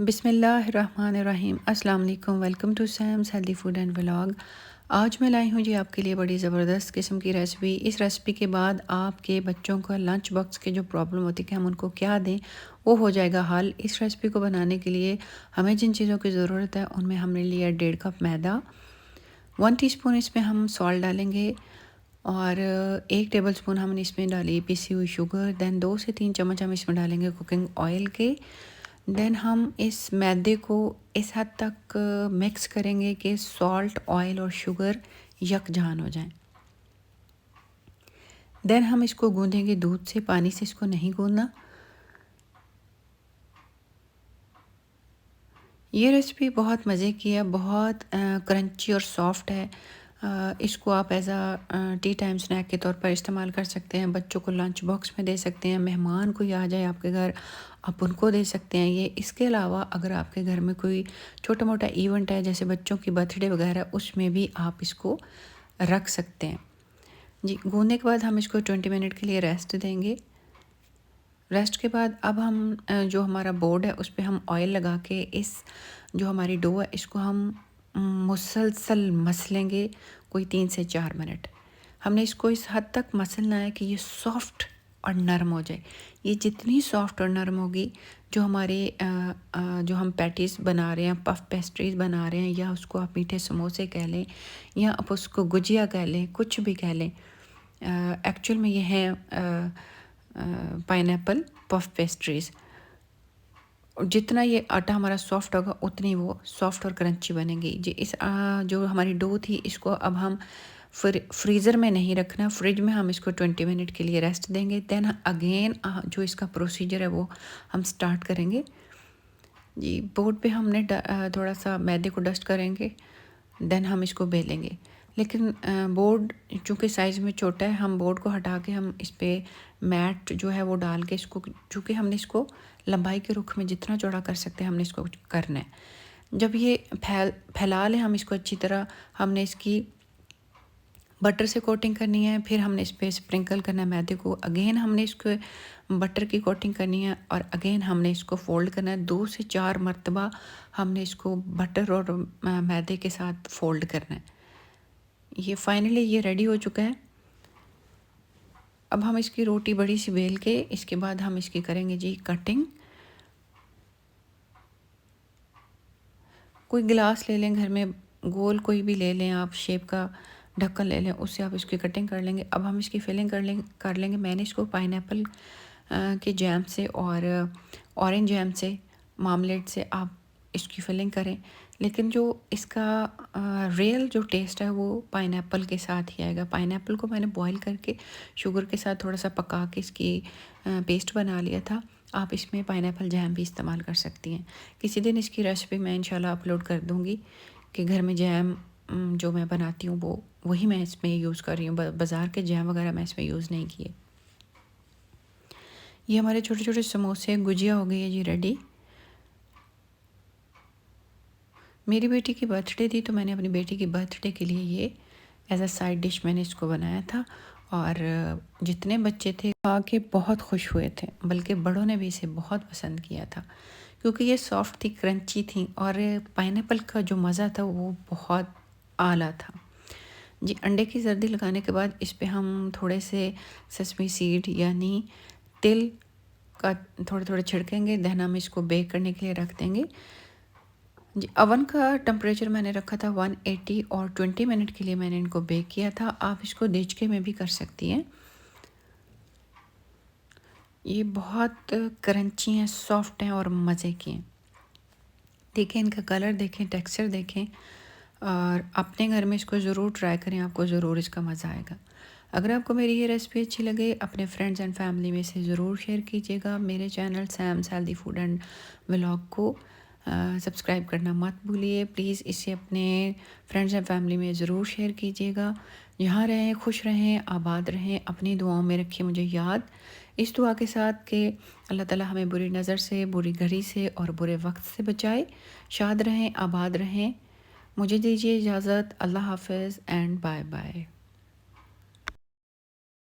बिस्मिल्लाहिर्रहमानिर्रहीम। अस्सलाम वालेकुम। Welcome to Sam's healthy food and vlog. आज मैं लाई हूँ जी आपके लिए बड़ी ज़बरदस्त किस्म की रेसिपी। इस रेसिपी के बाद आपके बच्चों का लंच बॉक्स की जो प्रॉब्लम होती है कि हम उनको क्या दें, वो हो जाएगा हल। इस रेसिपी को बनाने के लिए हमें जिन चीज़ों की ज़रूरत है उनमें हमने लिया 1.5 कप मैदा, 1 टीस्पून इसमें हम सॉल्ट डालेंगे और 1 टेबल स्पून हमने इसमें डाली पिसी हुई शुगर। दैन 2 से 3 चम्मच हम इसमें डालेंगे कुकिंग ऑयल के। देन हम इस मैदे को इस हद तक मिक्स करेंगे कि सॉल्ट, ऑयल और शुगर यकजान हो जाएं। देन हम इसको गूंदेंगे दूध से, पानी से इसको नहीं गूंदना। ये रेसिपी बहुत मज़े की है, बहुत क्रंची और सॉफ्ट है। इसको आप एज आ टी टाइम स्नैक के तौर पर इस्तेमाल कर सकते हैं। बच्चों को लंच बॉक्स में दे सकते हैं। मेहमान कोई आ जाए आपके घर, आप उनको दे सकते हैं ये। इसके अलावा अगर आपके घर में कोई छोटा मोटा इवेंट है जैसे बच्चों की बर्थडे वगैरह, उसमें भी आप इसको रख सकते हैं जी। गूंदने के बाद हम इसको 20 मिनट के लिए रेस्ट देंगे। रेस्ट के बाद अब हम जो हमारा बोर्ड है उस पे हम ऑयल लगा के इस जो हमारी डो है इसको हम मुसलसल मसलेंगे कोई 3 से 4 मिनट। हमने इसको इस हद तक मसलना है कि ये सॉफ्ट और नरम हो जाए। ये जितनी सॉफ्ट और नरम होगी, जो हमारे जो हम पैटीज बना रहे हैं, पफ पेस्ट्रीज बना रहे हैं, या उसको आप मीठे समोसे कह लें या आप उसको गुजिया कह लें, कुछ भी कह लें, एक्चुअल में ये है पाइनएप्पल पफ पेस्ट्रीज़। और जितना ये आटा हमारा सॉफ्ट होगा उतनी वो सॉफ्ट और क्रंची बनेगी जी। इस जो हमारी डो थी इसको अब हम फ्रीज़र में नहीं रखना, फ्रिज में हम इसको 20 मिनट के लिए रेस्ट देंगे। देन अगेन जो इसका प्रोसीजर है वो हम स्टार्ट करेंगे जी। बोर्ड पे हमने थोड़ा सा मैदे को डस्ट करेंगे, देन हम इसको बेलेंगे। लेकिन बोर्ड चूँकि साइज़ में छोटा है, हम बोर्ड को हटा के हम इस पे मैट जो है वो डाल के इसको, चूँकि हमने इसको लंबाई के रुख में जितना चौड़ा कर सकते हैं हमने इसको करना है। जब ये फैला लें हम इसको अच्छी तरह, हमने इसकी बटर से कोटिंग करनी है, फिर हमने इस पर स्प्रिंकल करना है मैदे को, अगेन हमने इसको बटर की कोटिंग करनी है और अगेन हमने इसको फोल्ड करना है। 2 से 4 मरतबा हमने इसको बटर और मैदे के साथ फोल्ड करना है। ये फाइनली ये रेडी हो चुका है। अब हम इसकी रोटी बड़ी सी बेल के इसके बाद हम इसकी करेंगे जी कटिंग। कोई गिलास ले लें घर में, गोल कोई भी ले लें आप, शेप का ढक्कन ले लें, उससे आप इसकी कटिंग कर लेंगे। अब हम इसकी फिलिंग कर लेंगे। मैंने इसको पाइनएप्पल के जैम से और ऑरेंज जैम से, मार्मलेड से आप इसकी फिलिंग करें। लेकिन जो इसका रियल जो टेस्ट है वो पाइनएप्पल के साथ ही आएगा। पाइनएप्पल को मैंने बॉईल करके शुगर के साथ थोड़ा सा पका के इसकी पेस्ट बना लिया था। आप इसमें पाइनएप्पल जैम भी इस्तेमाल कर सकती हैं। किसी दिन इसकी रेसिपी मैं इंशाल्लाह अपलोड कर दूँगी कि घर में जैम जो मैं बनाती हूँ वो वही मैं इसमें यूज़ कर रही हूँ। बाज़ार के जैम वगैरह मैं इसमें यूज़ नहीं किए। ये हमारे छोटे छोटे समोसे गुजिया हो गई है जी रेडी। मेरी बेटी की बर्थडे थी तो मैंने अपनी बेटी की बर्थडे के लिए ये एज अ साइड डिश मैंने इसको बनाया था और जितने बच्चे थे खा के बहुत खुश हुए थे, बल्कि बड़ों ने भी इसे बहुत पसंद किया था क्योंकि ये सॉफ्ट थी, क्रंची थी और पाइनएप्पल का जो मज़ा था वो बहुत आला था जी। अंडे की जर्दी लगाने के बाद इस पे हम थोड़े से सेसमी सीड यानी तिल का थोड़े थोड़े छिड़केंगे। देन हम इसको बेक करने के लिए रख देंगे जी। अवन का टेम्परेचर मैंने रखा था 180 और 20 मिनट के लिए मैंने इनको बेक किया था। आप इसको देचके में भी कर सकती हैं। ये बहुत क्रंची हैं, सॉफ्ट हैं और मज़े की हैं। देखें इनका कलर देखें, टेक्सचर देखें और अपने घर में इसको ज़रूर ट्राई करें, आपको ज़रूर इसका मज़ा आएगा। अगर आपको मेरी ये रेसिपी अच्छी लगे अपने फ्रेंड्स एंड फैमिली में से ज़रूर शेयर कीजिएगा। मेरे channel Sam's healthy food and vlog को सब्सक्राइब करना मत भूलिए प्लीज़। इसे अपने फ्रेंड्स एंड फैमिली में ज़रूर शेयर कीजिएगा। यहाँ रहें, खुश रहें, आबाद रहें, अपनी दुआओं में रखिए मुझे याद। इस दुआ के साथ कि अल्लाह ताला हमें बुरी नज़र से, बुरी घड़ी से और बुरे वक्त से बचाए। शाद रहें, आबाद रहें। मुझे दीजिए इजाज़त। अल्लाह हाफ़िज़ एंड बाय बाय।